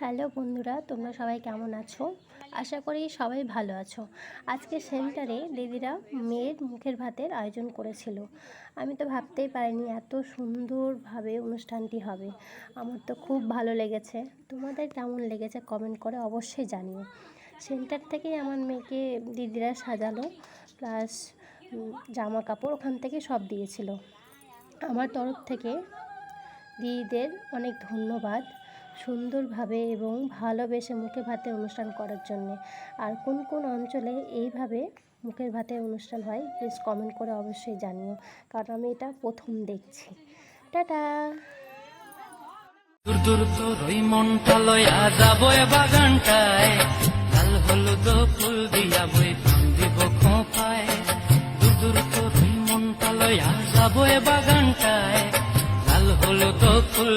Hello বন্ধুরা, তোমরা সবাই কেমন আছো? আশা করি সবাই ভালো আছো। আজকে সেন্টারে দিদিরা মেয়ের মুখের ভাতের আয়োজন করেছিল। আমি তো ভাবতেই পারিনি এত সুন্দরভাবে অনুষ্ঠানটি হবে। আমার তো খুব ভালো লেগেছে। তোমাদের কেমন লেগেছে কমেন্ট করে অবশ্যই জানিও। সেন্টার থেকেই আমার মেয়েকে দিদিরা সাজালো, প্লাস জামা কাপড় ওখান থেকে সব দিয়েছিল। আমার তরফ থেকে দিদিদের অনেক ধন্যবাদ, সুন্দরভাবে এবং ভালোবেসে মুখে ভাতে অনুষ্ঠান করার জন্যে। আর কোন কোন অঞ্চলে এইভাবে মুখের ভাতের অনুষ্ঠান হয় প্লিজ কমেন্ট করে অবশ্যই জানিও, কারণ আমি এটা প্রথম দেখছি। টাটা। দূর দূর তোর ওই মনটা লয়া যাবো বাগানটায়, লাল হলুদ ফুল দিয়া বই দিব খোঁপায়। দূর দূর তোর ওই মনটা লয়া যাবো বাগানটায়, লাল হলুদ ফুল